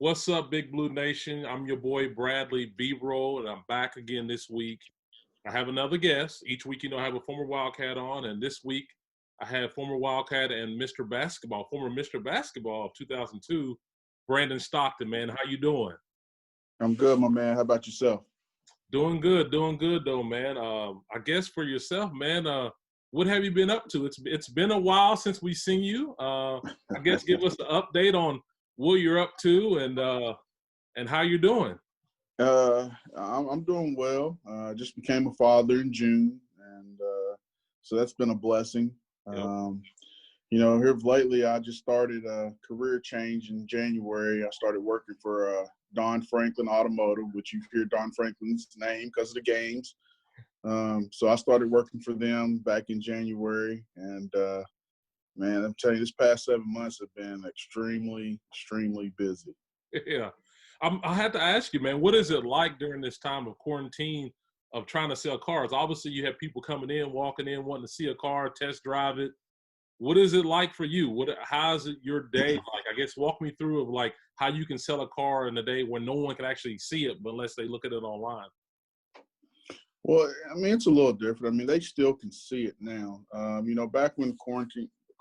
What's up, Big Blue Nation? I'm your boy Bradley B-Roll, and I'm back again this week. I have another guest. Each week, I have a former Wildcat on, and this week I have former Wildcat and former Mr. Basketball of 2002, Brandon Stockton. Man, how you doing? I'm good, my man. How about yourself? Doing good though, man. I guess for yourself, man, what have you been up to? It's been a while since we seen you. I guess give us an update on what you're up to and how you're doing. I'm doing well. Just became a father in June, and so that's been a blessing. Yep. Here lately, I just started a career change in January. I started working for Don Franklin Automotive, which you hear Don Franklin's name because of the games. So I started working for them back in January, and man, I'm telling you, this past 7 months have been extremely, extremely busy. Yeah. I had to ask you, man, what is it like during this time of quarantine of trying to sell cars? Obviously, you have people coming in, walking in, wanting to see a car, test drive it. What is it like for you? How is it your day like? I guess walk me through of like how you can sell a car in a day when no one can actually see it, but unless they look at it online. Well, I mean, it's a little different. I mean, they still can see it now. Back when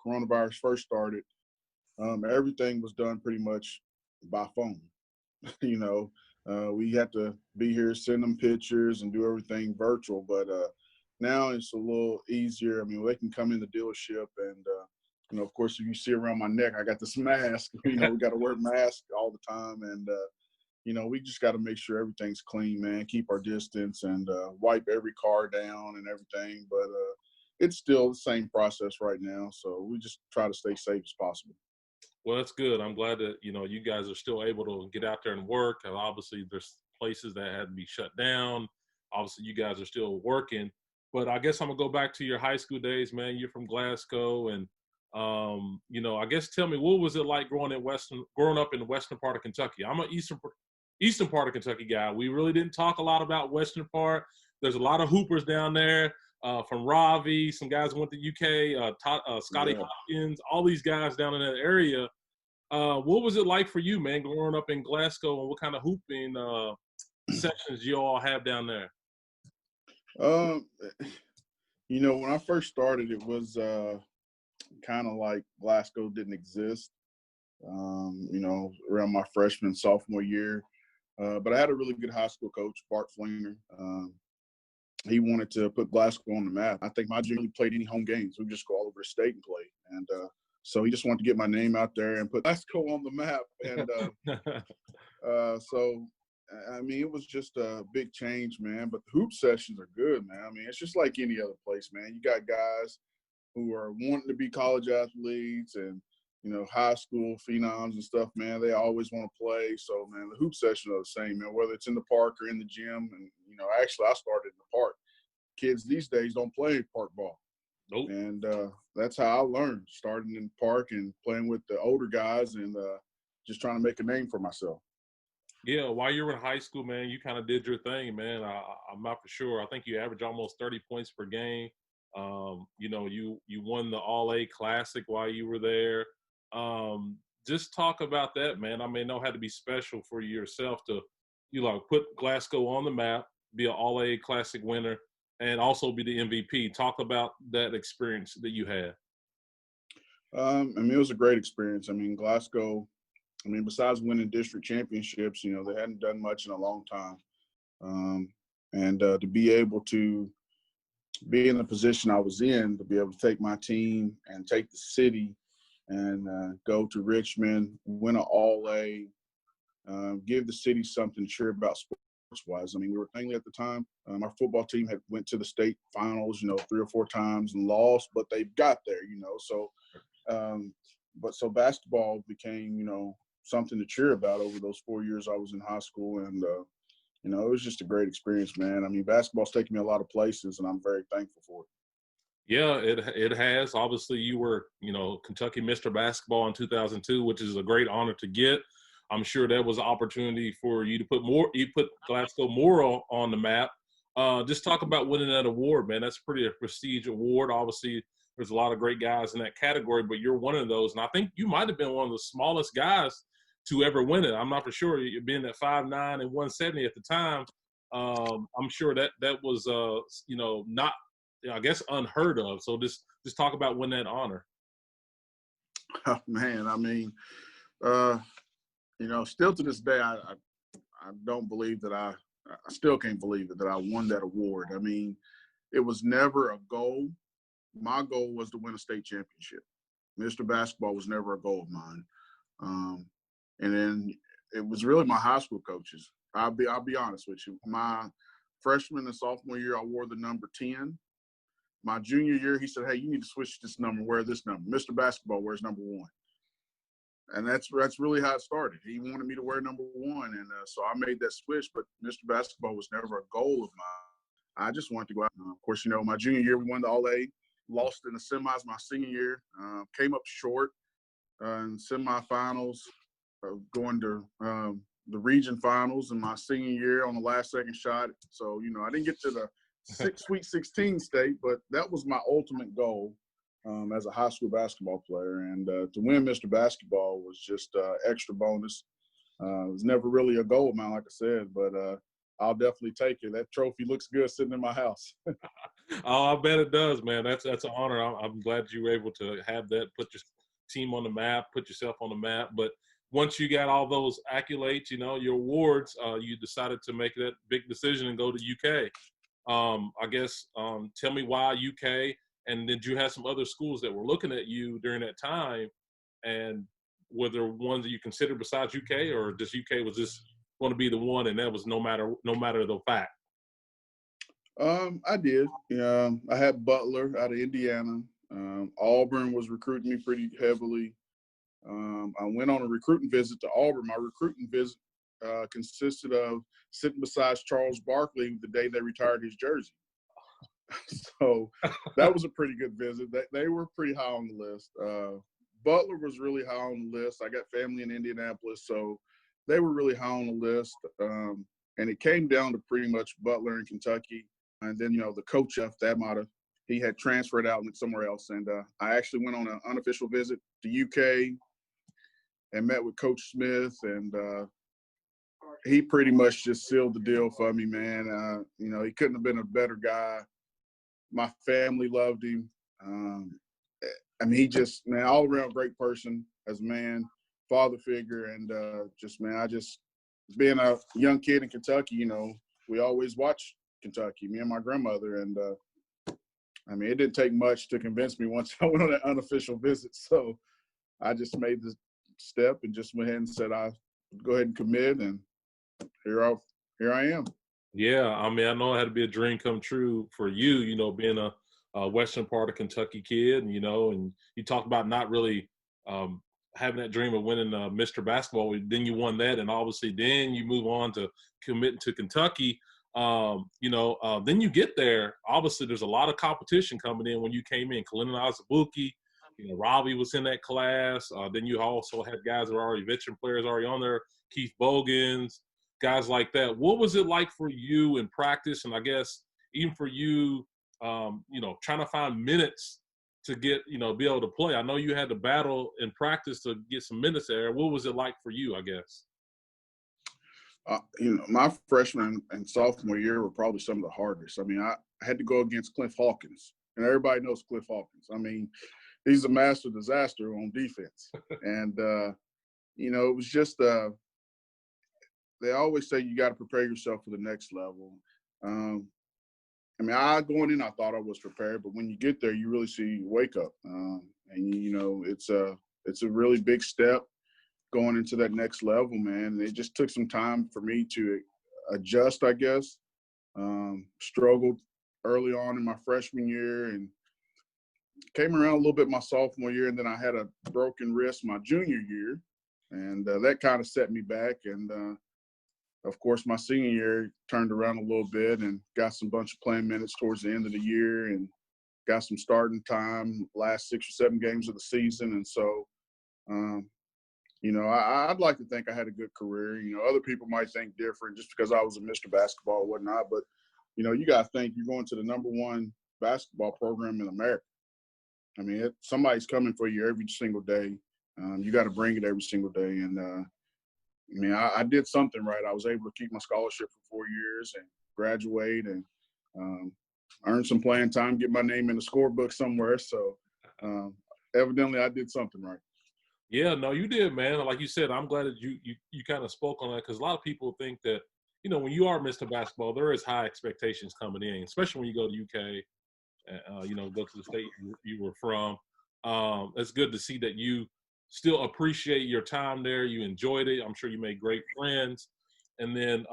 coronavirus first started, everything was done pretty much by phone. We had to be here, send them pictures, and do everything virtual. But now it's a little easier. I mean, they can come in the dealership, and of course, if you see around my neck, I got this mask. We got to wear masks all the time, and we just got to make sure everything's clean, man. Keep our distance and wipe every car down and everything. But it's still the same process right now, so we just try to stay safe as possible. Well, that's good. I'm glad that, you guys are still able to get out there and work. And obviously, there's places that had to be shut down. Obviously, you guys are still working. But I guess I'm going to go back to your high school days, man. You're from Glasgow. And, I guess tell me, what was it like growing up in the western part of Kentucky? I'm an eastern part of Kentucky guy. We really didn't talk a lot about western part. There's a lot of hoopers down there. From Ravi, some guys went to UK, Scotty Hopkins, all these guys down in that area. What was it like for you, man, growing up in Glasgow, and what kind of hooping sessions you all have down there? When I first started, it was kind of like Glasgow didn't exist, around my freshman, sophomore year. But I had a really good high school coach, Bart Flinger. He wanted to put Glasgow on the map. I think my junior played any home games. We just go all over the state and play. And so he just wanted to get my name out there and put Glasgow on the map. And it was just a big change, man. But the hoop sessions are good, man. I mean, it's just like any other place, man. You got guys who are wanting to be college athletes and, high school phenoms and stuff, man. They always want to play. So, man, the hoop sessions are the same, man, whether it's in the park or in the gym. And, actually I started in the park. Kids these days don't play park ball. Nope. And that's how I learned, starting in the park and playing with the older guys and just trying to make a name for myself. Yeah, while you were in high school, man, you kind of did your thing, man. I'm not for sure. I think you averaged almost 30 points per game. You won the All-A Classic while you were there. Just talk about that, man. I mean, it had to be special for yourself to, put Glasgow on the map, be an All-A Classic winner, and also be the MVP. Talk about that experience that you had. It was a great experience. I mean, Glasgow, besides winning district championships, they hadn't done much in a long time. And to be able to be in the position I was in, to be able to take my team and take the city and go to Richmond, win an All-A, give the city something to cheer about sports-wise. I mean, we were thinking at the time, our football team had went to the state finals, 3 or 4 times and lost, but they got there, So, so basketball became, something to cheer about over those 4 years I was in high school. And, it was just a great experience, man. I mean, basketball's taken me a lot of places, and I'm very thankful for it. Yeah, it has. Obviously, you were, Kentucky Mr. Basketball in 2002, which is a great honor to get. I'm sure that was an opportunity for you to put Glasgow more on the map. Just talk about winning that award, man. That's pretty a prestige award. Obviously, there's a lot of great guys in that category, but you're one of those. And I think you might have been one of the smallest guys to ever win it. I'm not for sure. You're being at 5'9" and 170 at the time. I'm sure that was not, I guess, unheard of. So just talk about winning that honor. Oh, man, I mean, still to this day, I don't believe that I still can't believe it that I won that award. I mean, it was never a goal. My goal was to win a state championship. Mr. Basketball was never a goal of mine. And then it was really my high school coaches. I'll be honest with you. My freshman and sophomore year, I wore the number 10. My junior year, he said, "Hey, you need to switch this number, wear this number. Mr. Basketball wears number 1." And that's really how it started. He wanted me to wear number 1, and so I made that switch. But Mr. Basketball was never a goal of mine. I just wanted to go out. Of course, my junior year we won the All-A, lost in the semis my senior year, came up short in semifinals, going to the region finals in my senior year on the last second shot. So I didn't get to the Sweet 16 state, but that was my ultimate goal as a high school basketball player. And to win Mr. Basketball was just extra bonus. It was never really a goal of mine, like I said, but I'll definitely take it. That trophy looks good sitting in my house. Oh, I bet it does, man. That's an honor. I'm glad you were able to have that, put your team on the map, put yourself on the map. But once you got all those accolades, your awards, you decided to make that big decision and go to UK. I guess tell me why UK, and did you have some other schools that were looking at you during that time, and were there ones that you considered besides UK, or just UK was just going to be the one, and that was no matter the fact? I did. I had Butler out of Indiana. Auburn was recruiting me pretty heavily. I went on a recruiting visit to Auburn. My recruiting visit consisted of sitting beside Charles Barkley the day they retired his jersey. So that was a pretty good visit. They were pretty high on the list. Butler was really high on the list. I got family in Indianapolis, so they were really high on the list. And it came down to pretty much Butler in Kentucky. And then, the coach of that he had transferred out somewhere else. And I actually went on an unofficial visit to UK and met with Coach Smith, and he pretty much just sealed the deal for me, man. He couldn't have been a better guy. My family loved him. He just, man, all around great person as a man, father figure, and being a young kid in Kentucky, we always watch Kentucky, me and my grandmother, and it didn't take much to convince me once I went on that unofficial visit. So I just made the step and just went ahead and said I'll go ahead and commit, and here I am. Yeah, I know it had to be a dream come true for you, being a western part of Kentucky kid, and you talked about not really having that dream of winning Mr. Basketball. Then you won that, and obviously then you move on to committing to Kentucky. Then you get there. Obviously, there's a lot of competition coming in when you came in. Kalina Azubuike, Robbie was in that class. Then you also had guys that were already veteran players already on there, Keith Bogans, guys like that. What was it like for you in practice, and I guess even for you, trying to find minutes to get, be able to play? I know you had to battle in practice to get some minutes there. What was it like for you, I guess? My freshman and sophomore year were probably some of the hardest. I had to go against Cliff Hawkins, and everybody knows Cliff Hawkins. He's a master disaster on defense. And, it was just they always say you got to prepare yourself for the next level. Going in, I thought I was prepared, but when you get there, you really see you wake up. It's a really big step going into that next level, man. It just took some time for me to adjust, I guess. Struggled early on in my freshman year and came around a little bit my sophomore year, and then I had a broken wrist my junior year, and that kind of set me back. And of course, my senior year turned around a little bit and got some bunch of playing minutes towards the end of the year and got some starting time last 6 or 7 games of the season. And so, I'd like to think I had a good career. Other people might think different just because I was a Mr. Basketball or whatnot. But, you got to think you're going to the number 1 basketball program in America. Somebody's coming for you every single day. You got to bring it every single day. And I mean, I did something right. I was able to keep my scholarship for 4 years and graduate and earn some playing time, get my name in the scorebook somewhere. So evidently I did something right. Yeah, no, you did, man. Like you said, I'm glad that you kind of spoke on that because a lot of people think that, you know, when you are Mr. Basketball, there is high expectations coming in, especially when you go to UK, you know, go to the state you were from. It's good to see that you still appreciate your time there. You enjoyed it. I'm sure you made great friends. And then,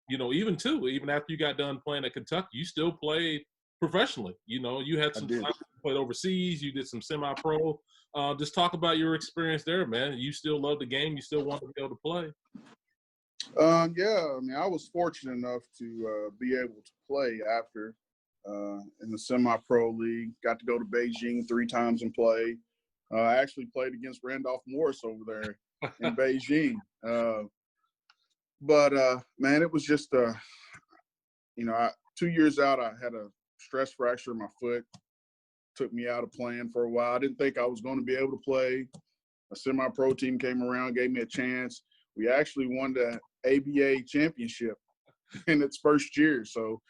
you know, even after you got done playing at Kentucky, you still played professionally. You know, you had I some did. time, you played overseas, you did some semi-pro. Just talk about your experience there, man. You still love the game. You still want to be able to play. Yeah, I mean, I was fortunate enough to be able to play after in the semi-pro league. Got to go to Beijing 3 times and play. I actually played against Randolph Morris over there in Beijing. But man, it was just, you know, 2 years out, I had a stress fracture in my foot. Took me out of playing for a while. I didn't think I was going to be able to play. A semi-pro team came around, gave me a chance. We actually won the ABA championship in its first year. So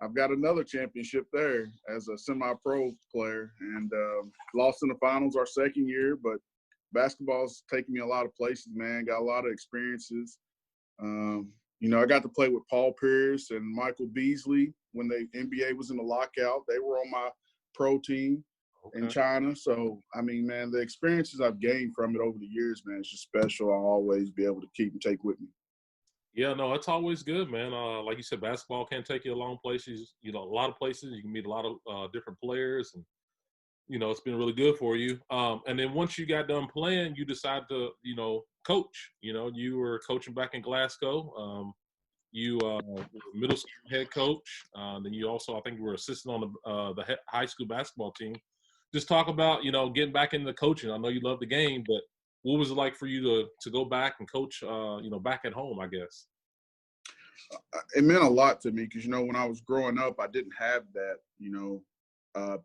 I've got another championship there as a semi-pro player, and lost in the finals our second year. But basketball's taken me a lot of places, man. Got a lot of experiences. You know, I got to play with Paul Pierce and Michael Beasley when the NBA was in the lockout. They were on my pro team in China. So, I mean, man, the experiences I've gained from it over the years, man, it's just special. I'll always be able to keep and take with me. Yeah, no, it's always good, man. Like you said, basketball can take you a long places. You know, a lot of places. You can meet a lot of different players, and you know, it's been really good for you. And then once you got done playing, you decided to, you know, coach. You know, you were coaching back in Glasgow. You were middle school head coach. Then you also, I think, you were assistant on the high school basketball team. Just talk about, you know, getting back into coaching. I know you love the game, but what was it like for you to go back and coach, you know, back at home, I guess? It meant a lot to me because, you know, when I was growing up, I didn't have that, you know,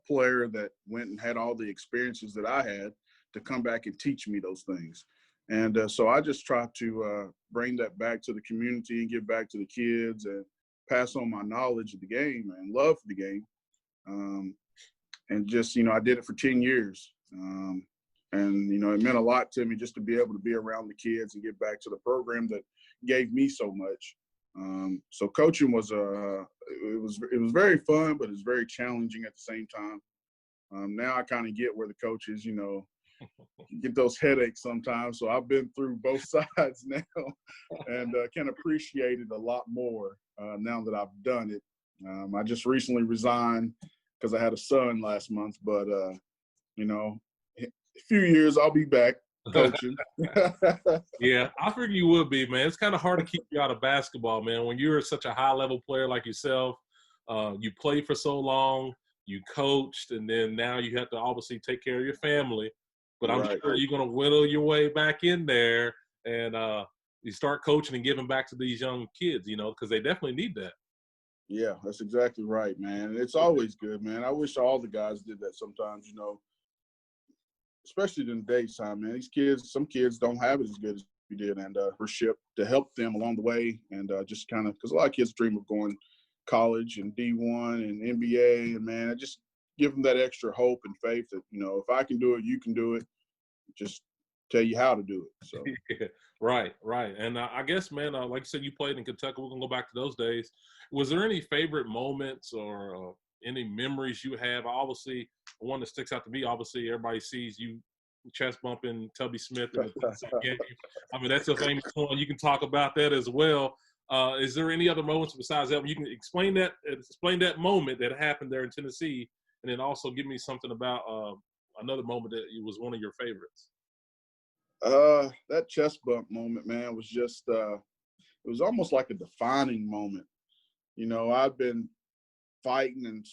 player that went and had all the experiences that I had to come back and teach me those things. And so I just try to bring that back to the community and give back to the kids and pass on my knowledge of the game and love for the game. And just, you know, I did it for 10 years. And, you know, it meant a lot to me just to be able to be around the kids and get back to the program that gave me so much. So coaching was it was very fun, but it's very challenging at the same time. Now I kind of get where the coaches, you know, get those headaches sometimes. So I've been through both sides now, and can appreciate it a lot more now that I've done it. I just recently resigned because I had a son last month, but you know, a few years I'll be back coaching. Yeah, I figured you would be, man. It's kind of hard to keep you out of basketball, man. When you're such a high-level player like yourself, you played for so long, you coached, and then now you have to obviously take care of your family. But I'm Right. sure you're going to whittle your way back in there and you start coaching and giving back to these young kids, you know, because they definitely need that. Yeah, that's exactly right, man. It's always good, man. I wish all the guys did that sometimes, you know, especially in today's time, man. These kids, some kids don't have it as good as we did, and ship to help them along the way, and just kind of because a lot of kids dream of going college and D1 and NBA, and man, I just give them that extra hope and faith that, you know, if I can do it, you can do it. Just tell you how to do it. So Right, right. And I guess, man, like you said, you played in Kentucky. We're going to go back to those days. Was there any favorite moments or any memories you have? Obviously, one that sticks out to me, obviously, everybody sees you chest bumping Tubby Smith in the Tennessee game. I mean, that's a famous one. You can talk about that as well. Is there any other moments besides that? You can explain that moment that happened there in Tennessee, and then also give me something about another moment that was one of your favorites. that chest bump moment, man, was just it was almost like a defining moment. You know, I've been fighting and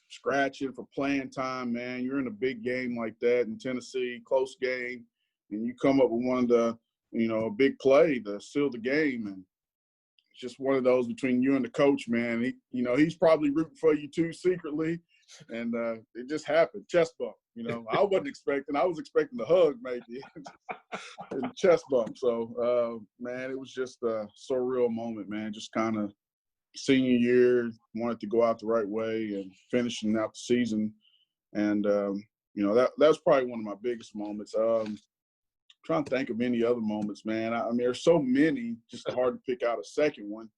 scratching for playing time, man. You're in a big game like that in Tennessee, close game, and you come up with one of the, you know, a big play to seal the game. And it's just one of those between you and the coach, man. He, you know, he's probably rooting for you too secretly. And it just happened, chest bump. I wasn't expecting. I was expecting the hug maybe, and chest bump. So, man, it was just a surreal moment, man. Just kind of senior year, wanted to go out the right way and finishing out the season. And, that was probably one of my biggest moments. Trying to think of any other moments, man. I mean, there's so many, just hard to pick out a second one.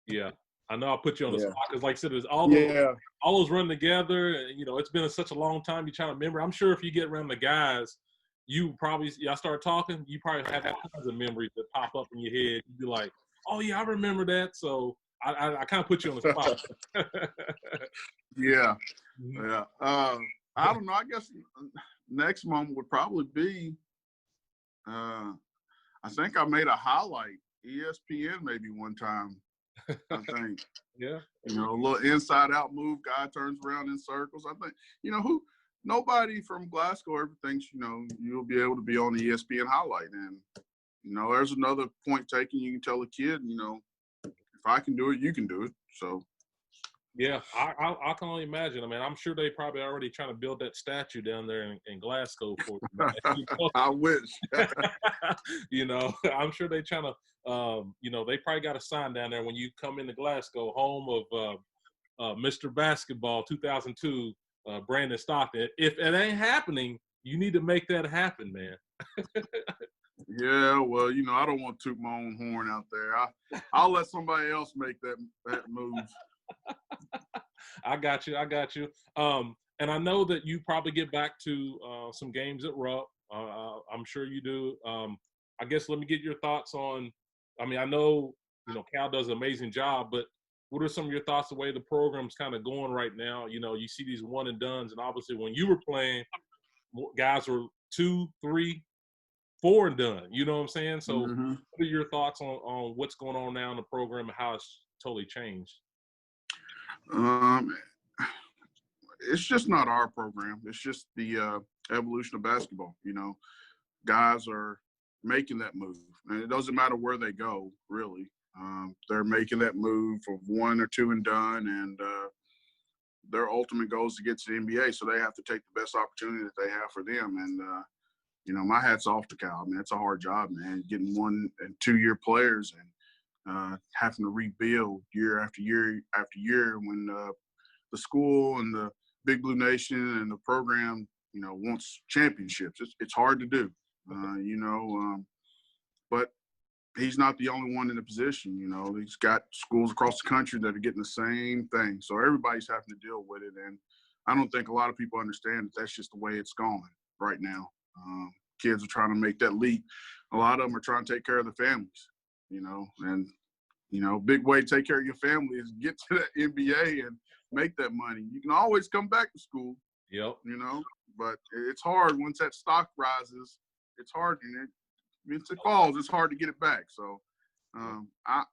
Yeah, I know I put you on the Yeah. spot because, like I said, there's all those run together. And, it's been such a long time. You're trying to remember. I'm sure if you get around the guys, y'all start talking, you probably have all kinds of memories that pop up in your head. You'd be like, oh, yeah, I remember that. So I kind of put you on the spot. Yeah. Mhm. Yeah. I don't know. I guess next moment would probably be, I think I made a highlight, ESPN maybe one time, I think. Yeah. A little inside out move, guy turns around in circles. I think, nobody from Glasgow ever thinks, you'll be able to be on the ESPN highlight. And, there's another point taken. You can tell a kid, if I can do it, you can do it. So. Yeah, I can only imagine. I mean, I'm sure they probably already trying to build that statue down there in Glasgow for you. I wish. I'm sure they trying to, they probably got a sign down there when you come into Glasgow, home of Mr. Basketball 2002, Brandon Stockton. If it ain't happening, you need to make that happen, man. Yeah, well, I don't want to toot my own horn out there. I'll let somebody else make that move. I got you. And I know that you probably get back to some games at Rupp. I'm sure you do. I guess let me get your thoughts on. I mean, I know Cal does an amazing job, but what are some of your thoughts the way the program's kind of going right now? You see these one and dones, and obviously when you were playing, guys were 2, 3, 4 and done. You know what I'm saying? So, Mm-hmm. what are your thoughts on what's going on now in the program and how it's totally changed? It's just not our program. It's just the evolution of basketball. Guys are making that move, and it doesn't matter where they go, really. They're making that move of 1 or 2 and done, and their ultimate goal is to get to the NBA. So they have to take the best opportunity that they have for them. And my hat's off to Cal. I mean, it's a hard job, man. Getting 1 and 2 year players and having to rebuild year after year after year when the school and the Big Blue Nation and the program, wants championships. It's hard to do, but he's not the only one in the position. He's got schools across the country that are getting the same thing. So everybody's having to deal with it. And I don't think a lot of people understand that that's just the way it's going right now. Kids are trying to make that leap. A lot of them are trying to take care of their families, and big way to take care of your family is get to the NBA and make that money. You can always come back to school. Yep. But it's hard once that stock rises. It's hard, and once it falls, it's hard to get it back. So, my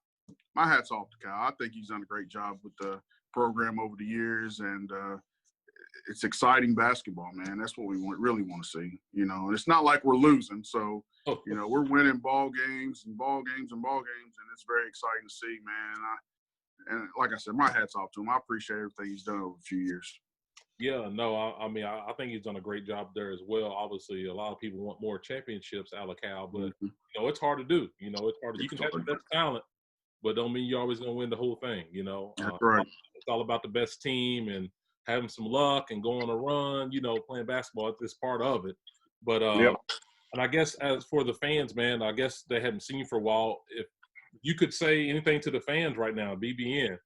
hat's off to Cal. I think he's done a great job with the program over the years, and it's exciting basketball, man. That's what we really want to see. And it's not like we're losing. So, we're winning ball games and ball games and ball games, and it's very exciting to see, man. And like I said, my hat's off to him. I appreciate everything he's done over a few years. Yeah, no, I mean, I think he's done a great job there as well. Obviously, a lot of people want more championships out of Cal, but, it's hard to do. It's hard. You can have the best talent, but don't mean you're always going to win the whole thing, That's right. It's all about the best team and having some luck and going on a run, playing basketball. It's part of it. But, Yep. And I guess as for the fans, man, I guess they haven't seen you for a while. If you could say anything to the fans right now, BBN,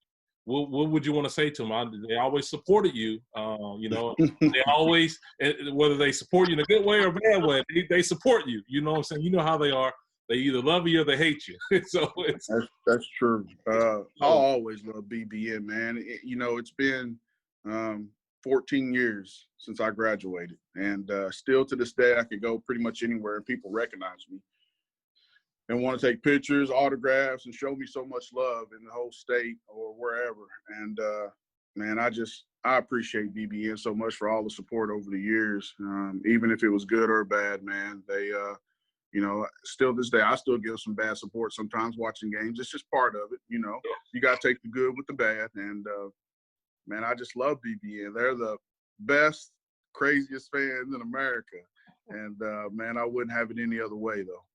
what would you want to say to them? They always supported you. They always, whether they support you in a good way or a bad way, they support you. You know what I'm saying? You know how they are. They either love you or they hate you. So that's true. I'll always love BBN, man. It's been 14 years since I graduated, and still to this day, I could go pretty much anywhere and people recognize me and want to take pictures, autographs, and show me so much love in the whole state or wherever. And man, I appreciate BBN so much for all the support over the years, even if it was good or bad, man. They, still this day, I still give some bad support sometimes watching games. It's just part of it, You got to take the good with the bad, and man, I just love BBN. They're the best, craziest fans in America. And, man, I wouldn't have it any other way, though.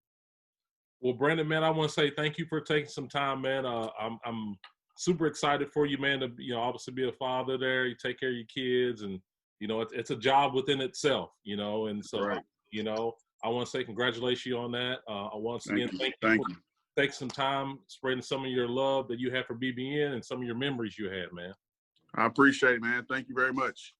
Well, Brandon, man, I want to say thank you for taking some time, man. I'm super excited for you, man, to, you know, obviously be a father there. You take care of your kids, and, you know, it's a job within itself, you know. And so, Right. you know, I want to say congratulations on that. Once again, thank you Thank for you. taking some time spreading some of your love that you have for BBN and some of your memories you had, man. I appreciate it, man. Thank you very much.